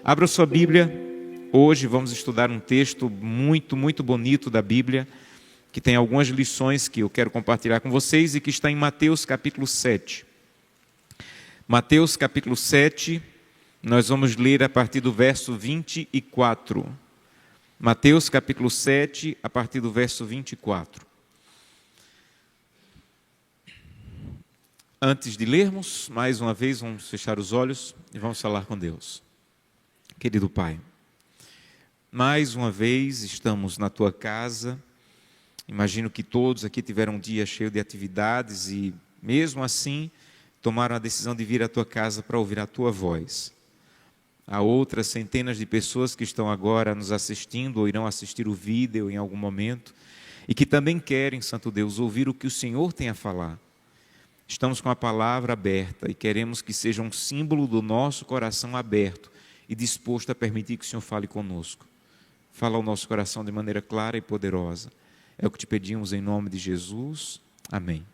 Abra sua Bíblia. Hoje vamos estudar um texto muito bonito da Bíblia, que tem algumas lições que eu quero compartilhar com vocês e que está em Mateus capítulo 7. Mateus capítulo 7, nós vamos ler a partir do verso 24. Mateus capítulo 7, a partir do verso 24. Antes de lermos, mais uma vez, vamos fechar os olhos e vamos falar com Deus. Querido Pai, mais uma vez estamos na Tua casa. Imagino que todos aqui tiveram um dia cheio de atividades e, mesmo assim, tomaram a decisão de vir à Tua casa para ouvir a Tua voz. Há outras centenas de pessoas que estão agora nos assistindo ou irão assistir o vídeo em algum momento e que também querem, Santo Deus, ouvir o que o Senhor tem a falar. Estamos com a palavra aberta e queremos que seja um símbolo do nosso coração aberto e disposto a permitir que o Senhor fale conosco. Fala ao nosso coração de maneira clara e poderosa. É o que te pedimos em nome de Jesus. Amém.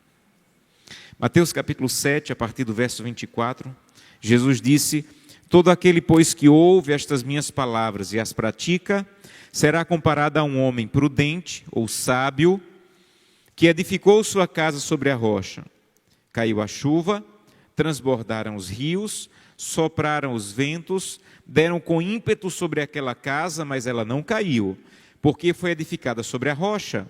Mateus capítulo 7, a partir do verso 24, Jesus disse: todo aquele, pois, que ouve estas minhas palavras e as pratica, será comparado a um homem prudente ou sábio, que edificou sua casa sobre a rocha. Caiu a chuva, transbordaram os rios, sopraram os ventos, deram com ímpeto sobre aquela casa, mas ela não caiu, porque foi edificada sobre a rocha.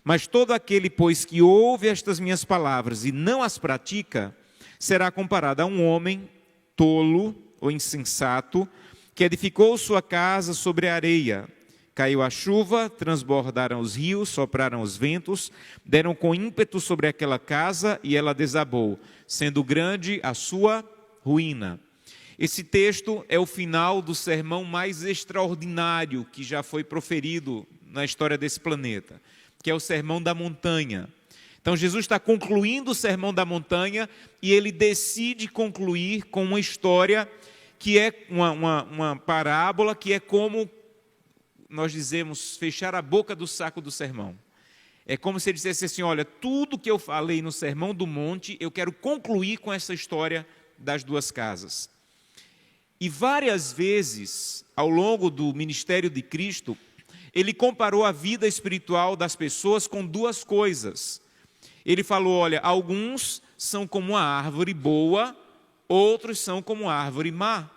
Mas todo aquele, pois, que ouve estas minhas palavras e não as pratica, será comparado a um homem tolo ou insensato, que edificou sua casa sobre a areia. Caiu a chuva, transbordaram os rios, sopraram os ventos, deram com ímpeto sobre aquela casa e ela desabou, sendo grande a sua ruína. Esse texto é o final do sermão mais extraordinário que já foi proferido na história desse planeta, que é o Sermão da Montanha. Então Jesus está concluindo o Sermão da Montanha e ele decide concluir com uma história que é uma parábola, que é como nós dizemos, fechar a boca do saco do sermão. É como se ele dissesse assim: olha, tudo que eu falei no Sermão do Monte, eu quero concluir com essa história das duas casas. E várias vezes, ao longo do ministério de Cristo, ele comparou a vida espiritual das pessoas com duas coisas. Ele falou: olha, alguns são como a árvore boa, outros são como a árvore má.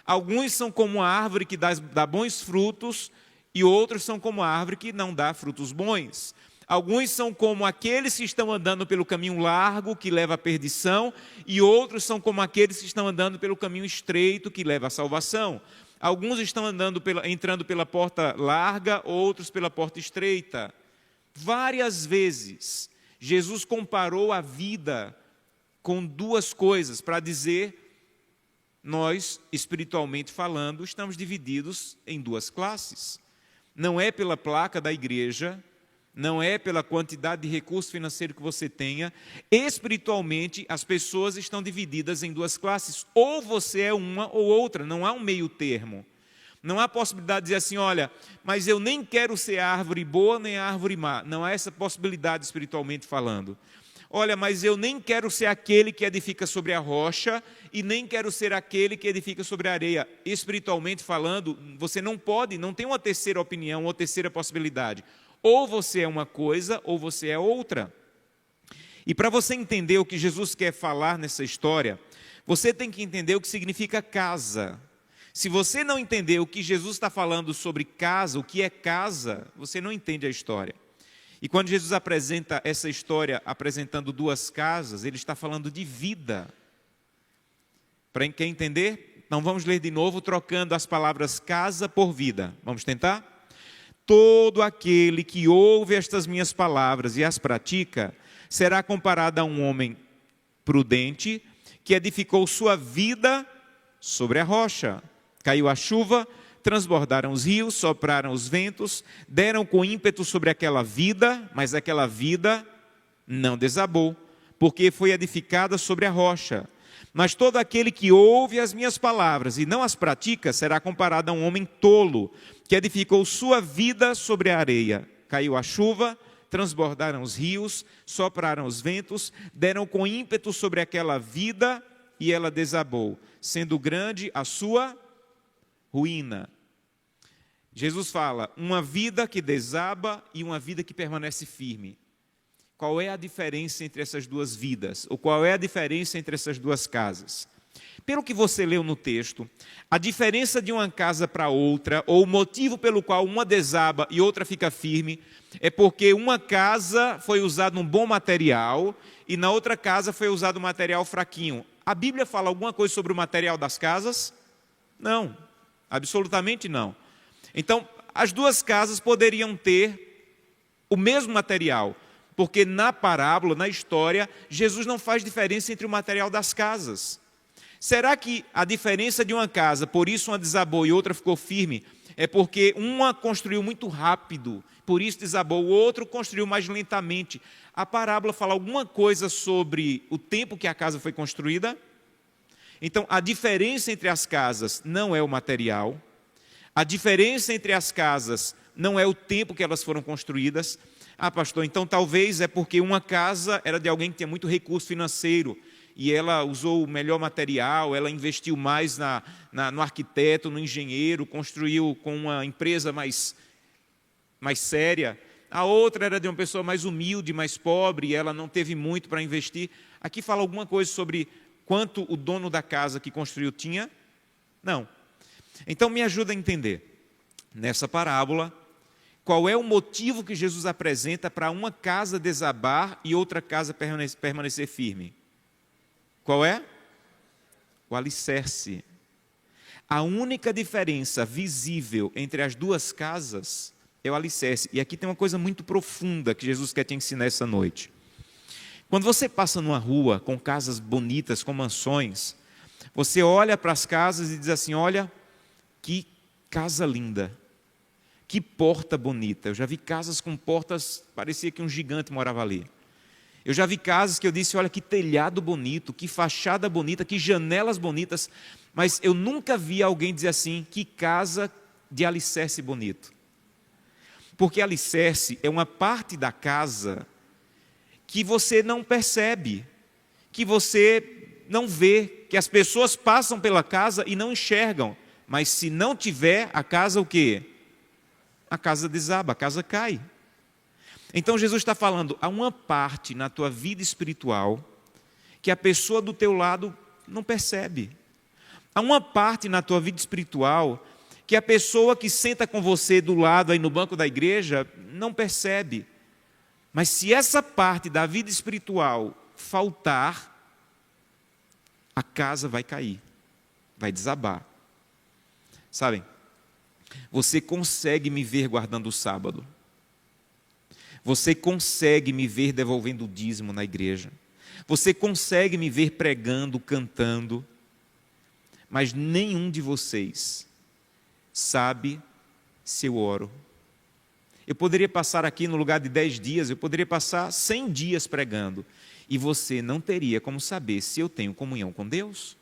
Alguns são como a árvore que dá bons frutos, e outros são como a árvore que não dá frutos bons. Alguns são como aqueles que estão andando pelo caminho largo, que leva à perdição, e outros são como aqueles que estão andando pelo caminho estreito, que leva à salvação. Alguns estão entrando pela porta larga, outros pela porta estreita. Várias vezes, Jesus comparou a vida com duas coisas, para dizer: nós, espiritualmente falando, estamos divididos em duas classes. Não é pela placa da igreja, não é pela quantidade de recurso financeiro que você tenha. Espiritualmente, as pessoas estão divididas em duas classes. Ou você é uma ou outra, não há um meio termo. Não há possibilidade de dizer assim: olha, mas eu nem quero ser a árvore boa nem a árvore má. Não há essa possibilidade espiritualmente falando. Olha, mas eu nem quero ser aquele que edifica sobre a rocha e nem quero ser aquele que edifica sobre a areia. Espiritualmente falando, você não pode, não tem uma terceira opinião ou terceira possibilidade. Ou você é uma coisa ou você é outra. E para você entender o que Jesus quer falar nessa história, você tem que entender o que significa casa. Se você não entender o que Jesus está falando sobre casa, o que é casa, você não entende a história. E quando Jesus apresenta essa história, apresentando duas casas, ele está falando de vida. Para quem entender? Então vamos ler de novo, trocando as palavras casa por vida. Vamos tentar? Todo aquele que ouve estas minhas palavras e as pratica, será comparado a um homem prudente, que edificou sua vida sobre a rocha. Caiu a chuva, transbordaram os rios, sopraram os ventos, deram com ímpeto sobre aquela vida, mas aquela vida não desabou, porque foi edificada sobre a rocha. Mas todo aquele que ouve as minhas palavras e não as pratica, será comparado a um homem tolo, que edificou sua vida sobre a areia. Caiu a chuva, transbordaram os rios, sopraram os ventos, deram com ímpeto sobre aquela vida e ela desabou, sendo grande a sua ruína. Jesus fala, uma vida que desaba e uma vida que permanece firme. Qual é a diferença entre essas duas vidas? Ou qual é a diferença entre essas duas casas? Pelo que você leu no texto, a diferença de uma casa para outra, ou o motivo pelo qual uma desaba e outra fica firme, é porque uma casa foi usado um bom material e na outra casa foi usado um material fraquinho. A Bíblia fala alguma coisa sobre o material das casas? Não, absolutamente não. Então, as duas casas poderiam ter o mesmo material, porque na parábola, na história, Jesus não faz diferença entre o material das casas. Será que a diferença de uma casa, por isso uma desabou e outra ficou firme, é porque uma construiu muito rápido, por isso desabou, o outro construiu mais lentamente? A parábola fala alguma coisa sobre o tempo que a casa foi construída? Então, a diferença entre as casas não é o material, a diferença entre as casas não é o tempo que elas foram construídas. Ah, pastor, então talvez é porque uma casa era de alguém que tinha muito recurso financeiro, e ela usou o melhor material, ela investiu mais no arquiteto, no engenheiro, construiu com uma empresa mais séria. A outra era de uma pessoa mais humilde, mais pobre, e ela não teve muito para investir. Aqui fala alguma coisa sobre quanto o dono da casa que construiu tinha? Não. Então me ajuda a entender, nessa parábola, qual é o motivo que Jesus apresenta para uma casa desabar e outra casa permanecer firme? Qual é? O alicerce. A única diferença visível entre as duas casas é o alicerce. E aqui tem uma coisa muito profunda que Jesus quer te ensinar essa noite. Quando você passa numa rua com casas bonitas, com mansões, você olha para as casas e diz assim, olha, que casa linda, que porta bonita. Eu já vi casas com portas, parecia que um gigante morava ali. Eu já vi casas que eu disse, olha que telhado bonito, que fachada bonita, que janelas bonitas, mas eu nunca vi alguém dizer assim, que casa de alicerce bonito. Porque alicerce é uma parte da casa que você não percebe, que você não vê, que as pessoas passam pela casa e não enxergam, mas se não tiver a casa, o quê? A casa desaba, a casa cai. Então Jesus está falando, há uma parte na tua vida espiritual que a pessoa do teu lado não percebe. Há uma parte na tua vida espiritual que a pessoa que senta com você do lado aí no banco da igreja não percebe. Mas se essa parte da vida espiritual faltar, a casa vai cair, vai desabar. Sabem, você consegue me ver guardando o sábado. Você consegue me ver devolvendo o dízimo na igreja. Você consegue me ver pregando, cantando. Mas nenhum de vocês sabe se eu oro. Eu poderia passar aqui no lugar de 10 dias, eu poderia passar 100 dias pregando. E você não teria como saber se eu tenho comunhão com Deus.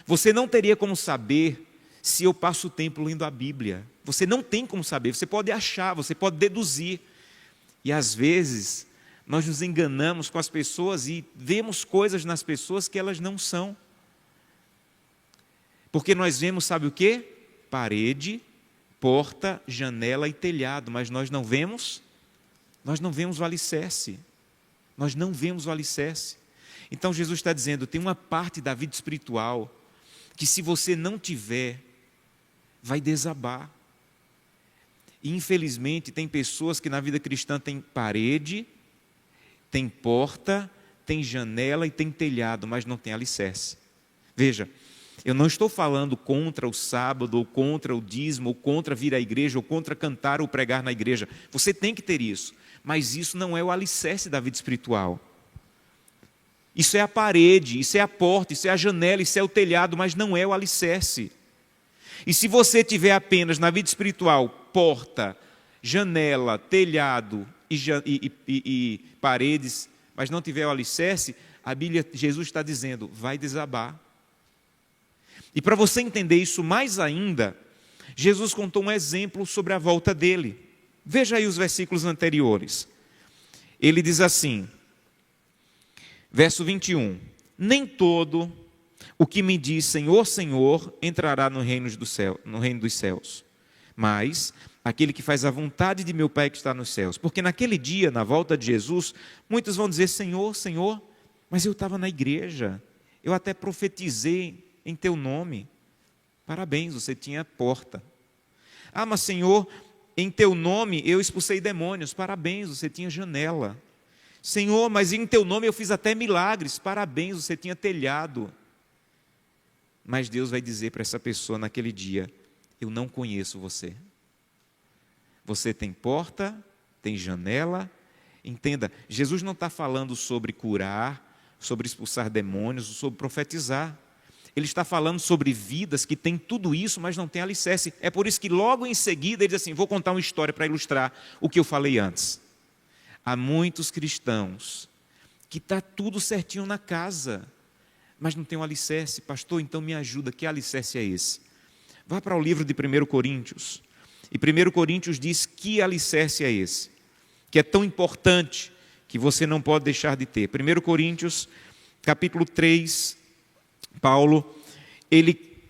Você não teria como saber se eu passo o tempo lendo a Bíblia. Você não tem como saber, você pode achar, você pode deduzir. E às vezes, nós nos enganamos com as pessoas e vemos coisas nas pessoas que elas não são. Porque nós vemos, sabe o quê? Parede, porta, janela e telhado, mas nós não vemos o alicerce. Nós não vemos o alicerce. Então Jesus está dizendo, tem uma parte da vida espiritual que se você não tiver, vai desabar. E infelizmente tem pessoas que na vida cristã tem parede, tem porta, tem janela e tem telhado, mas não tem alicerce. Veja, eu não estou falando contra o sábado, ou contra o dízimo, ou contra vir à igreja, ou contra cantar ou pregar na igreja. Você tem que ter isso, mas isso não é o alicerce da vida espiritual. Isso é a parede, isso é a porta, isso é a janela, isso é o telhado, mas não é o alicerce. E se você tiver apenas na vida espiritual porta, janela, telhado e paredes, mas não tiver o alicerce, a Bíblia, Jesus está dizendo, vai desabar. E para você entender isso mais ainda, Jesus contou um exemplo sobre a volta dele. Veja aí os versículos anteriores. Ele diz assim, verso 21, nem todo o que me diz Senhor, Senhor, entrará no reino dos céus, mas aquele que faz a vontade de meu Pai que está nos céus. Porque naquele dia, na volta de Jesus, muitos vão dizer, Senhor, Senhor, mas eu estava na igreja, eu até profetizei em teu nome. Parabéns, você tinha porta. Ah, mas Senhor, em teu nome eu expulsei demônios. Parabéns, você tinha janela. Senhor, mas em teu nome eu fiz até milagres. Parabéns, você tinha telhado. Mas Deus vai dizer para essa pessoa naquele dia, eu não conheço você. Você tem porta, tem janela. Entenda, Jesus não está falando sobre curar, sobre expulsar demônios, sobre profetizar. Ele está falando sobre vidas que têm tudo isso, mas não têm alicerce. É por isso que logo em seguida ele diz assim, vou contar uma história para ilustrar o que eu falei antes. Há muitos cristãos que está tudo certinho na casa, mas não tem um alicerce. Pastor, então me ajuda, que alicerce é esse? Vá para o livro de 1 Coríntios. E 1 Coríntios diz que alicerce é esse, que é tão importante, que você não pode deixar de ter. 1 Coríntios, capítulo 3, Paulo, ele,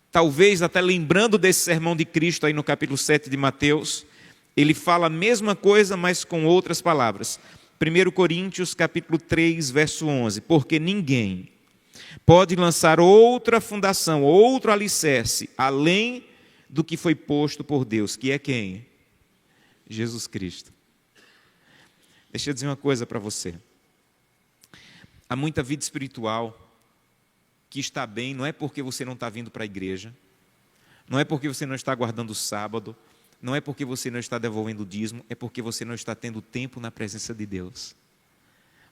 talvez até lembrando desse sermão de Cristo aí no capítulo 7 de Mateus, ele fala a mesma coisa, mas com outras palavras. 1 Coríntios, capítulo 3, verso 11, porque ninguém pode lançar outra fundação, outro alicerce, além do que foi posto por Deus, que é quem? Jesus Cristo. Deixa eu dizer uma coisa para você. Há muita vida espiritual que está bem, não é porque você não está vindo para a igreja, não é porque você não está guardando o sábado, não é porque você não está devolvendo o dízimo, é porque você não está tendo tempo na presença de Deus.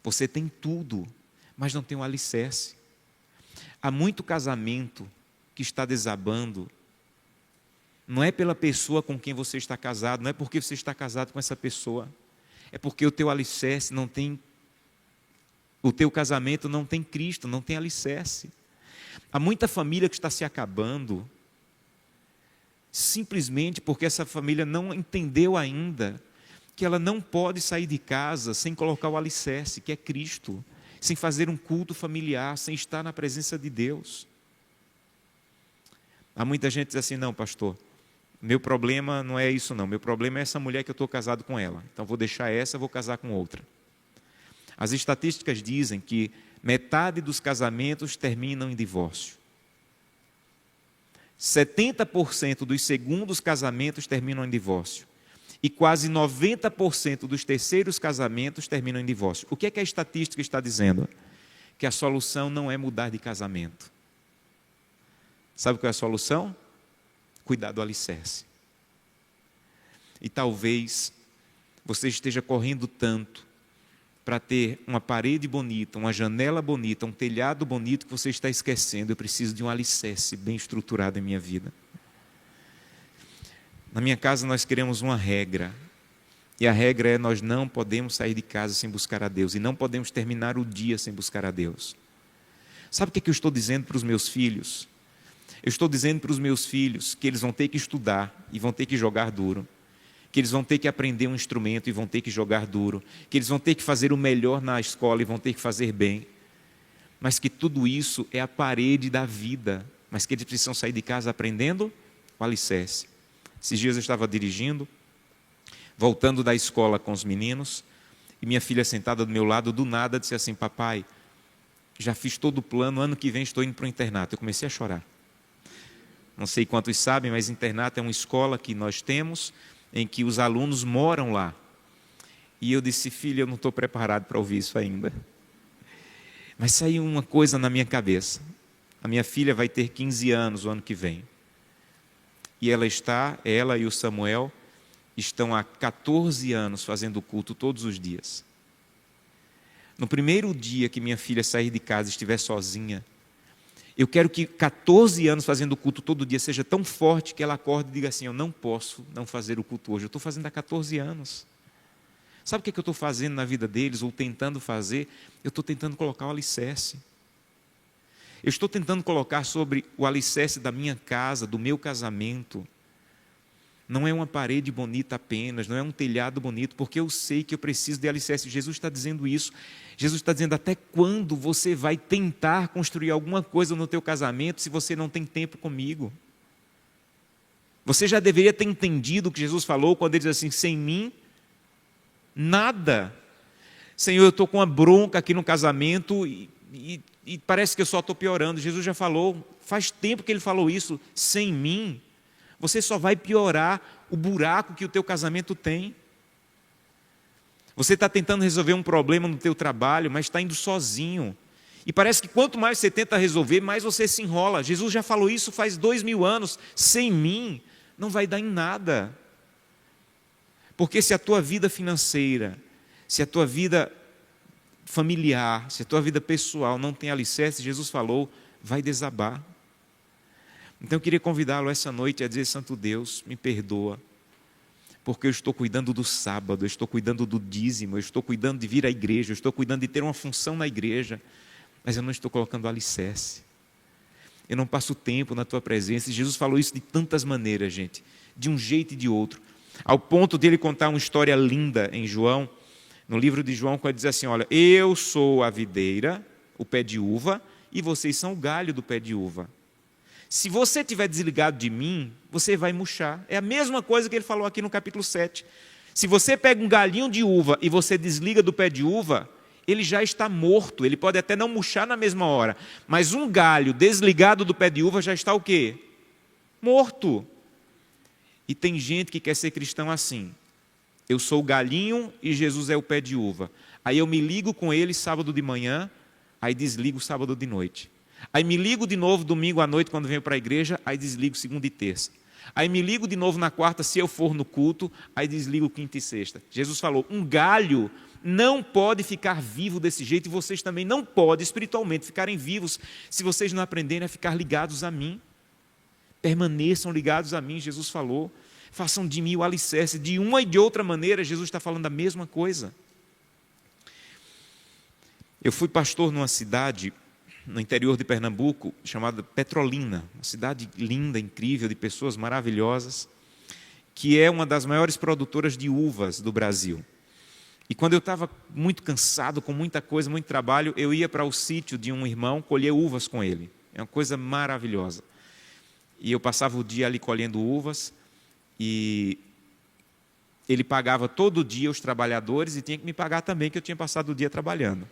Você tem tudo, mas não tem um alicerce. Há muito casamento que está desabando, não é pela pessoa com quem você está casado, não é porque você está casado com essa pessoa, é porque o teu alicerce não tem, o teu casamento não tem Cristo, não tem alicerce. Há muita família que está se acabando, simplesmente porque essa família não entendeu ainda que ela não pode sair de casa sem colocar o alicerce, que é Cristo, sem fazer um culto familiar, sem estar na presença de Deus. Há muita gente que diz assim, não pastor, meu problema não é isso não, meu problema é essa mulher que eu estou casado com ela, então vou deixar essa, vou casar com outra. As estatísticas dizem que metade dos casamentos terminam em divórcio. 70% dos segundos casamentos terminam em divórcio. E quase 90% dos terceiros casamentos terminam em divórcio. O que é que a estatística está dizendo? Que a solução não é mudar de casamento. Sabe qual é a solução? Cuidar do alicerce. E talvez você esteja correndo tanto para ter uma parede bonita, uma janela bonita, um telhado bonito, que você está esquecendo, eu preciso de um alicerce bem estruturado em minha vida. Na minha casa nós queremos uma regra, e a regra é nós não podemos sair de casa sem buscar a Deus, e não podemos terminar o dia sem buscar a Deus. Sabe o que eu estou dizendo para os meus filhos? Eu estou dizendo para os meus filhos que eles vão ter que estudar e vão ter que jogar duro, que eles vão ter que aprender um instrumento e vão ter que jogar duro, que eles vão ter que fazer o melhor na escola e vão ter que fazer bem, mas que tudo isso é a parede da vida, mas que eles precisam sair de casa aprendendo o alicerce. Esses dias eu estava dirigindo, voltando da escola com os meninos, e minha filha sentada do meu lado, do nada, disse assim, papai, já fiz todo o plano, ano que vem estou indo para o internato. Eu comecei a chorar. Não sei quantos sabem, mas internato é uma escola que nós temos, em que os alunos moram lá. E eu disse, filha, eu não estou preparado para ouvir isso ainda. Mas saiu uma coisa na minha cabeça. A minha filha vai ter 15 anos o ano que vem. E ela e o Samuel, estão há 14 anos fazendo culto todos os dias. No primeiro dia que minha filha sair de casa e estiver sozinha, eu quero que 14 anos fazendo culto todo dia seja tão forte que ela acorde e diga assim, eu não posso não fazer o culto hoje, eu estou fazendo há 14 anos. Sabe o que eu estou fazendo na vida deles, ou tentando fazer? Eu estou tentando colocar o alicerce. Eu estou tentando colocar sobre o alicerce da minha casa, do meu casamento, Não é uma parede bonita apenas, não é um telhado bonito, porque eu sei que eu preciso de alicerce. Jesus está dizendo isso. Jesus está dizendo, até quando você vai tentar construir alguma coisa no teu casamento se você não tem tempo comigo? Você já deveria ter entendido o que Jesus falou quando ele diz assim, sem mim, nada. Senhor, eu estou com uma bronca aqui no casamento e parece que eu só estou piorando. Jesus já falou, faz tempo que ele falou isso, sem mim, você só vai piorar o buraco que o teu casamento tem. Você está tentando resolver um problema no teu trabalho, mas está indo sozinho. E parece que quanto mais você tenta resolver, mais você se enrola. Jesus já falou isso faz 2000 anos. Sem mim, não vai dar em nada. Porque se a tua vida financeira, se a tua vida familiar, se a tua vida pessoal não tem alicerce, Jesus falou, vai desabar. Então eu queria convidá-lo essa noite a dizer, Santo Deus, me perdoa, porque eu estou cuidando do sábado, eu estou cuidando do dízimo, eu estou cuidando de vir à igreja, eu estou cuidando de ter uma função na igreja, mas eu não estou colocando alicerce. Eu não passo tempo na tua presença. E Jesus falou isso de tantas maneiras, gente, de um jeito e de outro, ao ponto de ele contar uma história linda em João, no livro de João, quando ele diz assim, olha, eu sou a videira, o pé de uva, e vocês são o galho do pé de uva. Se você estiver desligado de mim, você vai murchar. É a mesma coisa que ele falou aqui no capítulo 7. Se você pega um galinho de uva e você desliga do pé de uva, ele já está morto. Ele pode até não murchar na mesma hora, mas um galho desligado do pé de uva já está o quê? Morto. E tem gente que quer ser cristão assim. Eu sou o galinho e Jesus é o pé de uva. Aí eu me ligo com ele sábado de manhã, aí desligo sábado de noite. Aí me ligo de novo domingo à noite quando venho para a igreja, aí desligo segunda e terça. Aí me ligo de novo na quarta se eu for no culto, aí desligo quinta e sexta. Jesus falou, um galho não pode ficar vivo desse jeito e vocês também não podem espiritualmente ficarem vivos se vocês não aprenderem a ficar ligados a mim. Permaneçam ligados a mim, Jesus falou. Façam de mim o alicerce. De uma e de outra maneira, Jesus está falando a mesma coisa. Eu fui pastor numa cidade no interior de Pernambuco, chamada Petrolina, uma cidade linda, incrível, de pessoas maravilhosas, que é uma das maiores produtoras de uvas do Brasil. E quando eu estava muito cansado, com muita coisa, muito trabalho, eu ia para o sítio de um irmão colher uvas com ele. É uma coisa maravilhosa. E eu passava o dia ali colhendo uvas, e ele pagava todo dia os trabalhadores e tinha que me pagar também, que eu tinha passado o dia trabalhando.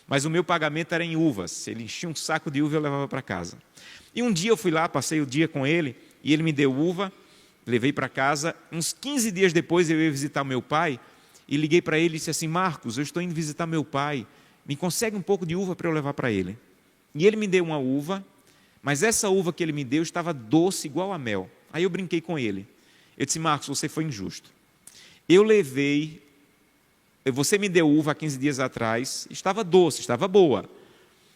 Mas o meu pagamento era em uvas. Ele enchia um saco de uva e eu levava para casa. E um dia eu fui lá, passei o dia com ele, e ele me deu uva, levei para casa. Uns 15 dias depois eu ia visitar meu pai, e liguei para ele e disse assim, Marcos, eu estou indo visitar meu pai, me consegue um pouco de uva para eu levar para ele. E ele me deu uma uva, mas essa uva que ele me deu estava doce igual a mel. Aí eu brinquei com ele. Eu disse, Marcos, você foi injusto. Você me deu uva há 15 dias atrás, estava doce, estava boa.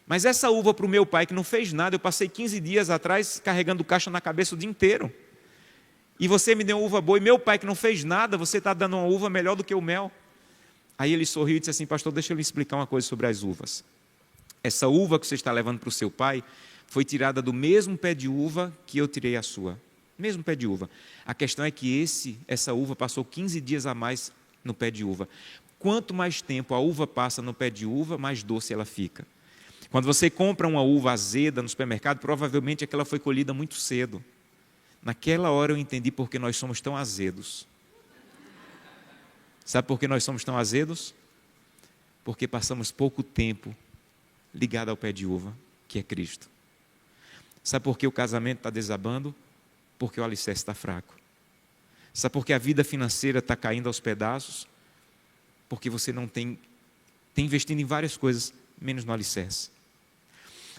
Mas essa uva para o meu pai, que não fez nada, eu passei 15 dias atrás carregando caixa na cabeça o dia inteiro. E você me deu uma uva boa, e meu pai, que não fez nada, você está dando uma uva melhor do que o mel. Aí ele sorriu e disse assim, pastor, deixa eu lhe explicar uma coisa sobre as uvas. Essa uva que você está levando para o seu pai, foi tirada do mesmo pé de uva que eu tirei a sua. Mesmo pé de uva. A questão é que essa uva passou 15 dias a mais no pé de uva. Quanto mais tempo a uva passa no pé de uva, mais doce ela fica. Quando você compra uma uva azeda no supermercado, provavelmente aquela foi colhida muito cedo. Naquela hora eu entendi por que nós somos tão azedos. Sabe por que nós somos tão azedos? Porque passamos pouco tempo ligado ao pé de uva, que é Cristo. Sabe por que o casamento está desabando? Porque o alicerce está fraco. Sabe por que a vida financeira está caindo aos pedaços? Porque você não tem investido em várias coisas, menos no alicerce.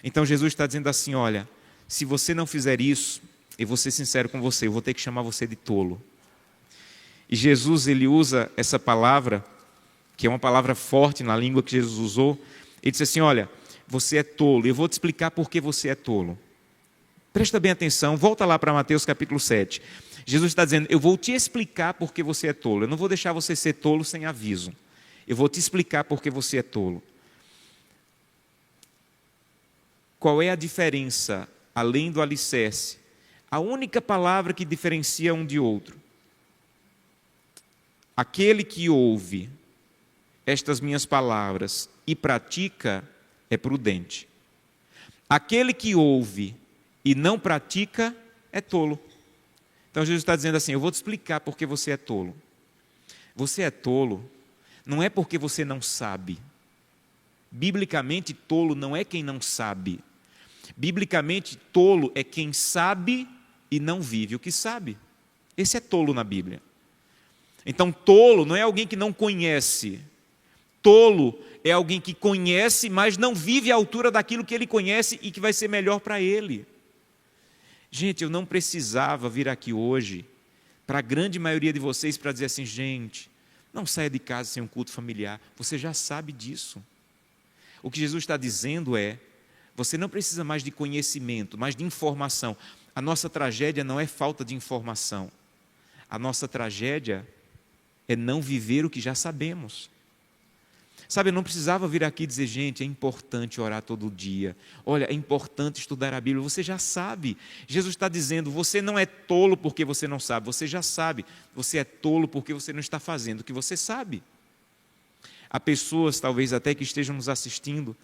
Então Jesus está dizendo assim, olha, se você não fizer isso, eu vou ser sincero com você, eu vou ter que chamar você de tolo. E Jesus, ele usa essa palavra, que é uma palavra forte na língua que Jesus usou, ele disse assim, olha, você é tolo, eu vou te explicar por que você é tolo. Presta bem atenção, volta lá para Mateus capítulo 7. Jesus está dizendo, eu vou te explicar por que você é tolo. Eu não vou deixar você ser tolo sem aviso. Eu vou te explicar por que você é tolo. Qual é a diferença, além do alicerce? A única palavra que diferencia um de outro Aquele que ouve estas minhas palavras e pratica é prudente. Aquele que ouve e não pratica é tolo. Então Jesus está dizendo assim: eu vou te explicar porque você é tolo. Você é tolo não é porque você não sabe. Biblicamente, tolo não é quem não sabe. Biblicamente, tolo é quem sabe e não vive o que sabe. Esse é tolo na Bíblia. Então, tolo não é alguém que não conhece. Tolo é alguém que conhece, mas não vive à altura daquilo que ele conhece e que vai ser melhor para ele. Gente, eu não precisava vir aqui hoje, para a grande maioria de vocês, para dizer assim: gente, não saia de casa sem um culto familiar. Você já sabe disso. O que Jesus está dizendo é: você não precisa mais de conhecimento, mais de informação. A nossa tragédia não é falta de informação. A nossa tragédia é não viver o que já sabemos. Sabe, eu não precisava vir aqui dizer: gente, é importante orar todo dia. Olha, é importante estudar a Bíblia. Você já sabe. Jesus está dizendo: você não é tolo porque você não sabe. Você já sabe. Você é tolo porque você não está fazendo o que você sabe. Há pessoas, talvez até que estejam nos assistindo,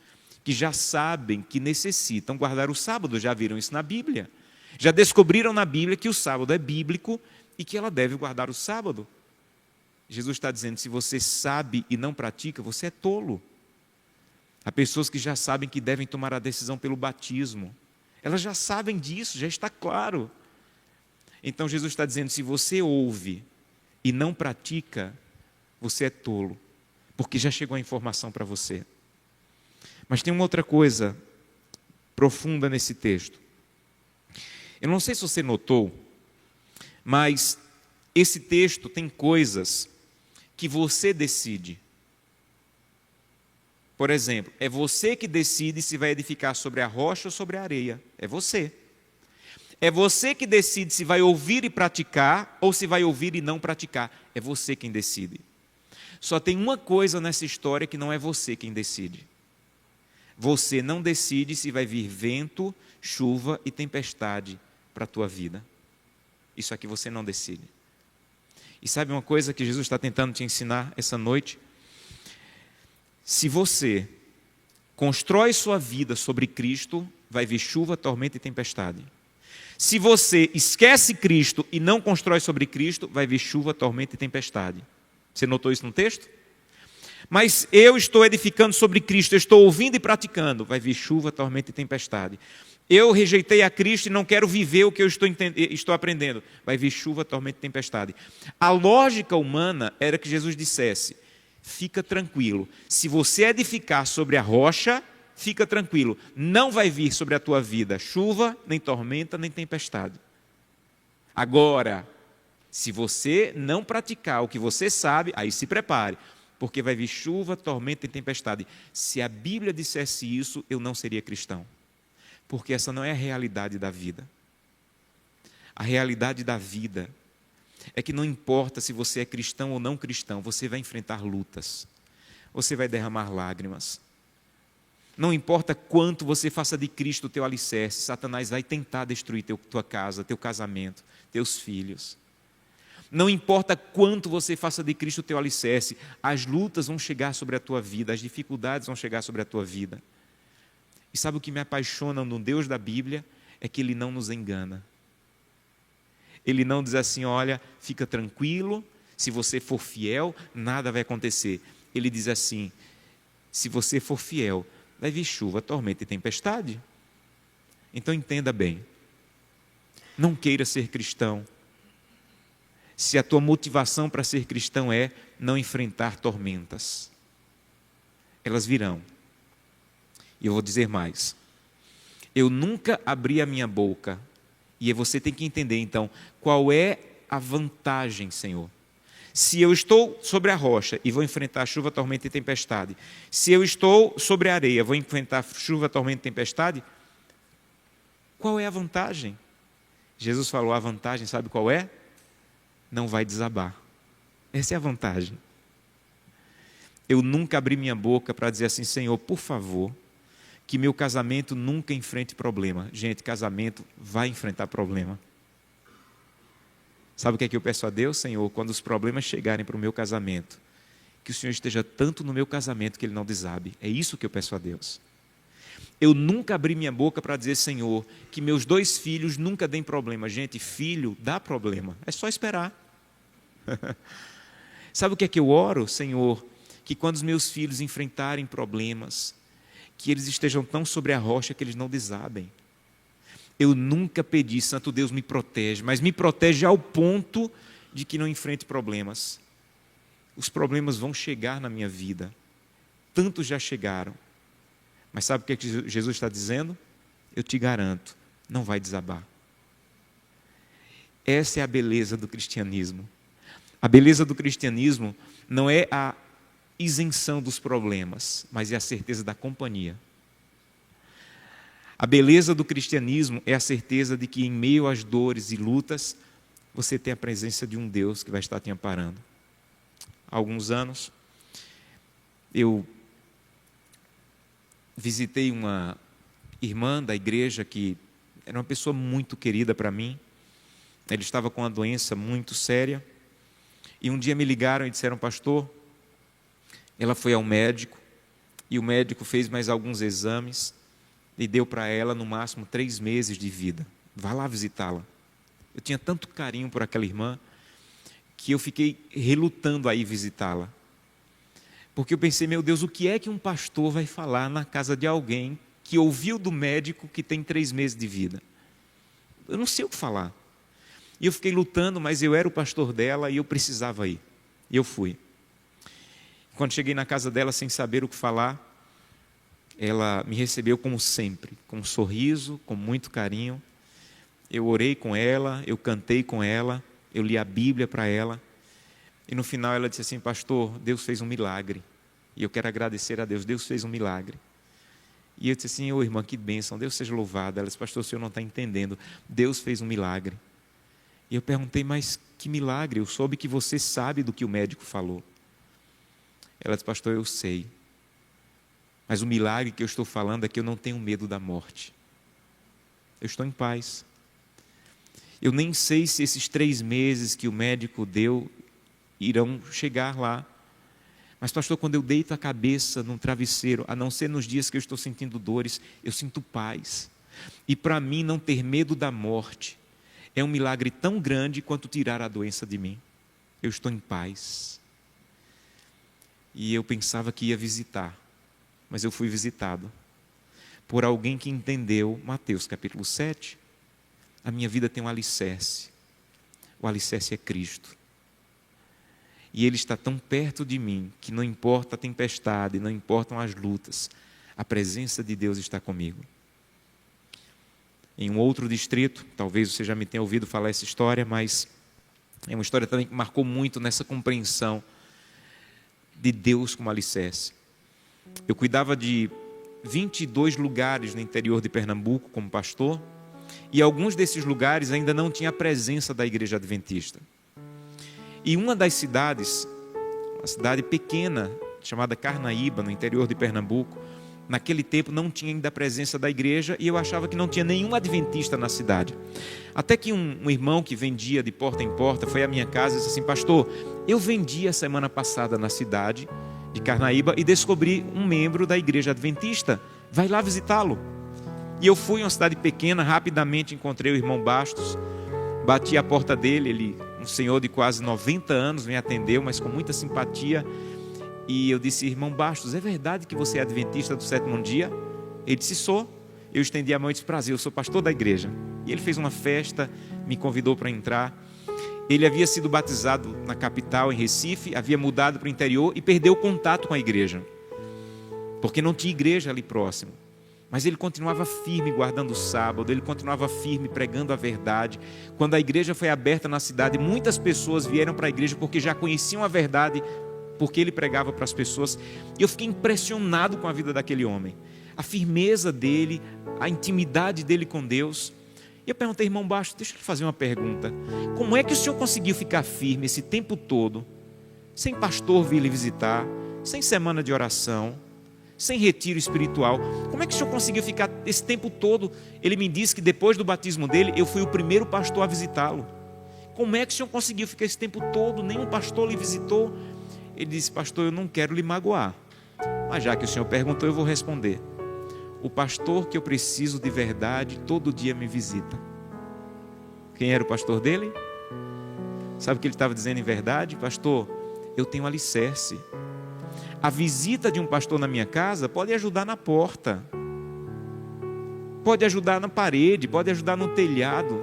que já sabem que necessitam guardar o sábado. Já viram isso na Bíblia. Já descobriram na Bíblia que o sábado é bíblico e que ela deve guardar o sábado. Jesus está dizendo: se você sabe e não pratica, você é tolo. Há pessoas que já sabem que devem tomar a decisão pelo batismo. Elas já sabem disso, já está claro. Então Jesus está dizendo: se você ouve e não pratica, você é tolo, porque já chegou a informação para você. Mas tem uma outra coisa profunda nesse texto. Eu não sei se você notou, mas esse texto tem coisas que você decide. Por exemplo, é você que decide se vai edificar sobre a rocha ou sobre a areia. É você. É você que decide se vai ouvir e praticar ou se vai ouvir e não praticar. É você quem decide. Só tem uma coisa nessa história que não é você quem decide. Você não decide se vai vir vento, chuva e tempestade para a tua vida. Isso aqui você não decide. E sabe uma coisa que Jesus está tentando te ensinar essa noite? Se você constrói sua vida sobre Cristo, vai vir chuva, tormenta e tempestade. Se você esquece Cristo e não constrói sobre Cristo, vai vir chuva, tormenta e tempestade. Você notou isso no texto? Mas eu estou edificando sobre Cristo, eu estou ouvindo e praticando, vai vir chuva, tormenta e tempestade. Eu rejeitei a Cristo e não quero viver o que eu estou aprendendo. Vai vir chuva, tormenta e tempestade. A lógica humana era que Jesus dissesse: fica tranquilo, se você edificar sobre a rocha, fica tranquilo, não vai vir sobre a tua vida chuva, nem tormenta, nem tempestade. Agora, se você não praticar o que você sabe, aí se prepare, porque vai vir chuva, tormenta e tempestade. Se a Bíblia dissesse isso, eu não seria cristão. Porque essa não é a realidade da vida. A realidade da vida é que não importa se você é cristão ou não cristão, você vai enfrentar lutas, você vai derramar lágrimas. Não importa quanto você faça de Cristo o teu alicerce, Satanás vai tentar destruir tua casa, teu casamento, teus filhos. Não importa quanto você faça de Cristo o teu alicerce, as lutas vão chegar sobre a tua vida, as dificuldades vão chegar sobre a tua vida. E sabe o que me apaixona no Deus da Bíblia? É que Ele não nos engana. Ele não diz assim: olha, fica tranquilo, se você for fiel, nada vai acontecer. Ele diz assim: se você for fiel, vai vir chuva, tormenta e tempestade. Então entenda bem, não queira ser cristão, se a tua motivação para ser cristão é não enfrentar tormentas. Elas virão. E eu vou dizer mais. Eu nunca abri a minha boca. E você tem que entender, então, qual é a vantagem, Senhor. Se eu estou sobre a rocha e vou enfrentar chuva, tormenta e tempestade. Se eu estou sobre a areia, vou enfrentar chuva, tormenta e tempestade. Qual é a vantagem? Jesus falou: a vantagem, sabe qual é? Não vai desabar. Essa é a vantagem. Eu nunca abri minha boca para dizer assim: Senhor, por favor, que meu casamento nunca enfrente problema. Gente, casamento vai enfrentar problema. Sabe o que é que eu peço a Deus, Senhor? Quando os problemas chegarem para o meu casamento, que o Senhor esteja tanto no meu casamento que ele não desabe. É isso que eu peço a Deus. Eu nunca abri minha boca para dizer, Senhor, que meus 2 filhos nunca deem problema. Gente, filho dá problema, é só esperar. Sabe o que é que eu oro, Senhor? Que quando os meus filhos enfrentarem problemas, que eles estejam tão sobre a rocha que eles não desabem. Eu nunca pedi, Santo Deus, me protege, mas me protege ao ponto de que não enfrente problemas. Os problemas vão chegar na minha vida, tantos já chegaram. Mas sabe o que Jesus está dizendo? Eu te garanto, não vai desabar. Essa é a beleza do cristianismo. A beleza do cristianismo não é a isenção dos problemas, mas é a certeza da companhia. A beleza do cristianismo é a certeza de que em meio às dores e lutas, você tem a presença de um Deus que vai estar te amparando. Há alguns anos, eu visitei uma irmã da igreja que era uma pessoa muito querida para mim. Ela estava com uma doença muito séria. E um dia me ligaram e disseram, pastor, ela foi ao médico, e o médico fez mais alguns exames, e deu para ela no máximo 3 meses de vida. Vá lá visitá-la. Eu tinha tanto carinho por aquela irmã, que eu fiquei relutando a ir visitá-la. Porque eu pensei, meu Deus, o que é que um pastor vai falar na casa de alguém que ouviu do médico que tem 3 meses de vida? Eu não sei o que falar. E eu fiquei lutando, mas eu era o pastor dela e eu precisava ir. E eu fui. Quando cheguei na casa dela sem saber o que falar, ela me recebeu como sempre, com um sorriso, com muito carinho. Eu orei com ela, eu cantei com ela, eu li a Bíblia para ela. E no final ela disse assim, pastor, Deus fez um milagre. E eu quero agradecer a Deus, Deus fez um milagre. E eu disse assim, ô irmã, que bênção, Deus seja louvado. Ela disse, pastor, o senhor não está entendendo, Deus fez um milagre. E eu perguntei, mas que milagre? Eu soube que você sabe do que o médico falou. Ela disse, pastor, eu sei. Mas o milagre que eu estou falando é que eu não tenho medo da morte. Eu estou em paz. Eu nem sei se esses 3 meses que o médico deu irão chegar lá. Mas, pastor, quando eu deito a cabeça num travesseiro, a não ser nos dias que eu estou sentindo dores, eu sinto paz. E para mim, não ter medo da morte é um milagre tão grande quanto tirar a doença de mim. Eu estou em paz. E eu pensava que ia visitar, mas eu fui visitado por alguém que entendeu, Mateus capítulo 7, a minha vida tem um alicerce. O alicerce é Cristo. E Ele está tão perto de mim, que não importa a tempestade, não importam as lutas, a presença de Deus está comigo. Em um outro distrito, talvez você já me tenha ouvido falar essa história, mas é uma história também que marcou muito nessa compreensão de Deus como alicerce. Eu cuidava de 22 lugares no interior de Pernambuco como pastor, e alguns desses lugares ainda não tinha a presença da igreja adventista. E uma das cidades, uma cidade pequena, chamada Carnaíba, no interior de Pernambuco, naquele tempo não tinha ainda a presença da igreja, e eu achava que não tinha nenhum adventista na cidade. Até que um irmão que vendia de porta em porta foi à minha casa e disse assim, pastor, eu vendi a semana passada na cidade de Carnaíba e descobri um membro da igreja adventista, vai lá visitá-lo. E eu fui em uma cidade pequena, rapidamente encontrei o irmão Bastos, bati a porta dele, ele, um senhor de quase 90 anos, me atendeu, mas com muita simpatia. E eu disse, irmão Bastos, é verdade que você é adventista do 7º dia? Ele disse, sou. Eu estendi a mão e disse, prazer, eu sou pastor da igreja. E ele fez uma festa, me convidou para entrar. Ele havia sido batizado na capital, em Recife, havia mudado para o interior e perdeu o contato com a igreja, porque não tinha igreja ali próximo. Mas ele continuava firme guardando o sábado, ele continuava firme pregando a verdade. Quando a igreja foi aberta na cidade, muitas pessoas vieram para a igreja porque já conheciam a verdade, porque ele pregava para as pessoas. E eu fiquei impressionado com a vida daquele homem, a firmeza dele, a intimidade dele com Deus. E eu perguntei, irmão Bastos, deixa eu lhe fazer uma pergunta. Como é que o senhor conseguiu ficar firme esse tempo todo, sem pastor vir lhe visitar, sem semana de oração, sem retiro espiritual? Como é que o senhor conseguiu ficar esse tempo todo? Ele me disse que depois do batismo dele, eu fui o primeiro pastor a visitá-lo. como é que o senhor conseguiu ficar esse tempo todo? Nenhum pastor lhe visitou. Ele disse: pastor, eu não quero lhe magoar, mas já que o senhor perguntou, eu vou responder. O pastor que eu preciso de verdade, todo dia me visita. Quem era o pastor dele? Sabe o que ele estava dizendo em verdade? Pastor, eu tenho alicerce. A visita de um pastor na minha casa pode ajudar na porta, pode ajudar na parede, pode ajudar no telhado,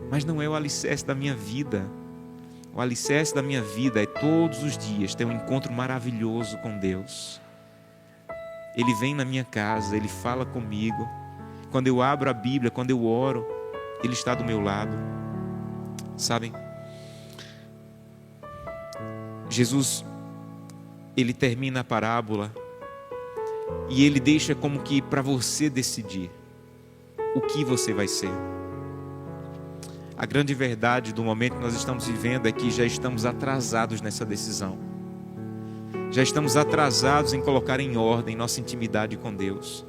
mas não é o alicerce da minha vida. O alicerce da minha vida é todos os dias ter um encontro maravilhoso com Deus. Ele vem na minha casa, Ele fala comigo. Quando eu abro a Bíblia, quando eu oro, Ele está do meu lado. Sabem? Jesus, Ele termina a parábola e Ele deixa como que para você decidir o que você vai ser. A grande verdade do momento que nós estamos vivendo é que já estamos atrasados nessa decisão. Já estamos atrasados em colocar em ordem nossa intimidade com Deus.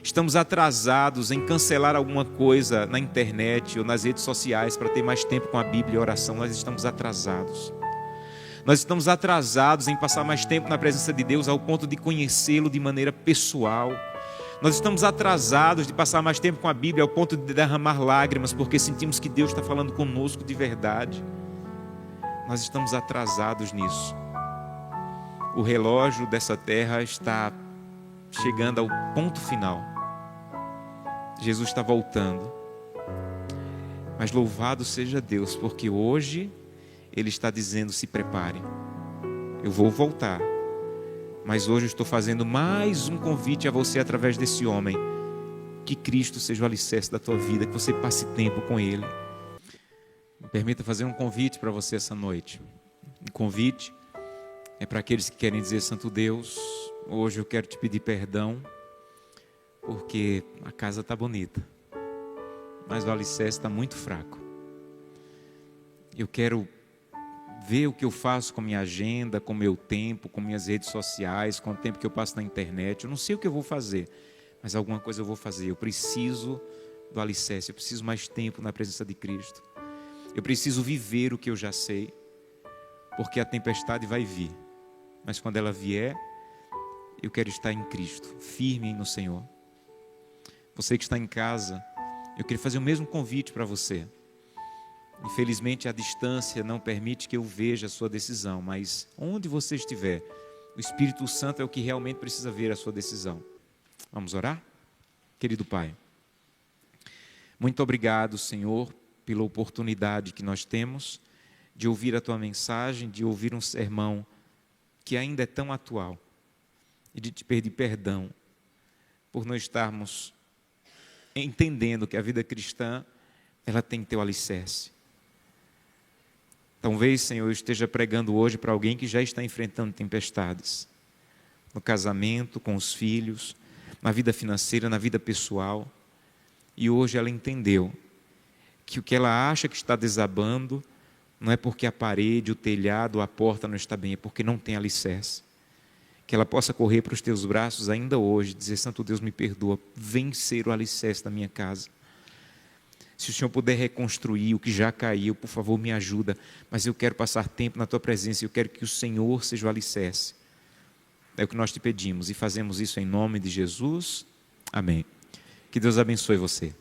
Estamos atrasados em cancelar alguma coisa na internet ou nas redes sociais para ter mais tempo com a Bíblia e a oração. Nós estamos atrasados. Nós estamos atrasados em passar mais tempo na presença de Deus ao ponto de conhecê-lo de maneira pessoal. Nós estamos atrasados de passar mais tempo com a Bíblia ao ponto de derramar lágrimas porque sentimos que Deus está falando conosco de verdade. Nós estamos atrasados nisso. O relógio dessa terra está chegando ao ponto final. Jesus está voltando. Mas louvado seja Deus, porque hoje Ele está dizendo: se prepare, eu vou voltar. Mas hoje eu estou fazendo mais um convite a você através desse homem. Que Cristo seja o alicerce da tua vida, que você passe tempo com Ele. Me permita fazer um convite para você essa noite. Um convite é para aqueles que querem dizer: Santo Deus, hoje eu quero te pedir perdão, porque a casa está bonita, mas o alicerce está muito fraco. Eu quero ver o que eu faço com minha agenda, com meu tempo, com minhas redes sociais, com o tempo que eu passo na internet. Eu não sei o que eu vou fazer, mas alguma coisa eu vou fazer. Eu preciso do alicerce, eu preciso mais tempo na presença de Cristo. Eu preciso viver o que eu já sei, porque a tempestade vai vir, mas quando ela vier, eu quero estar em Cristo, firme no Senhor. Você que está em casa, eu queria fazer o mesmo convite para você. Infelizmente a distância não permite que eu veja a sua decisão, mas onde você estiver, o Espírito Santo é o que realmente precisa ver a sua decisão. Vamos orar? Querido Pai, muito obrigado, Senhor, pela oportunidade que nós temos de ouvir a Tua mensagem, de ouvir um sermão que ainda é tão atual, e de te pedir perdão por não estarmos entendendo que a vida cristã, ela tem Teu alicerce. Talvez, Senhor, eu esteja pregando hoje para alguém que já está enfrentando tempestades, no casamento, com os filhos, na vida financeira, na vida pessoal, e hoje ela entendeu que o que ela acha que está desabando não é porque a parede, o telhado, a porta não está bem, é porque não tem alicerce. Que ela possa correr para os Teus braços ainda hoje, dizer: Santo Deus, me perdoa, vem ser o alicerce da minha casa. Se o Senhor puder reconstruir o que já caiu, por favor, me ajuda. Mas eu quero passar tempo na Tua presença. Eu quero que o Senhor seja o alicerce. É o que nós te pedimos e fazemos isso em nome de Jesus. Amém. Que Deus abençoe você.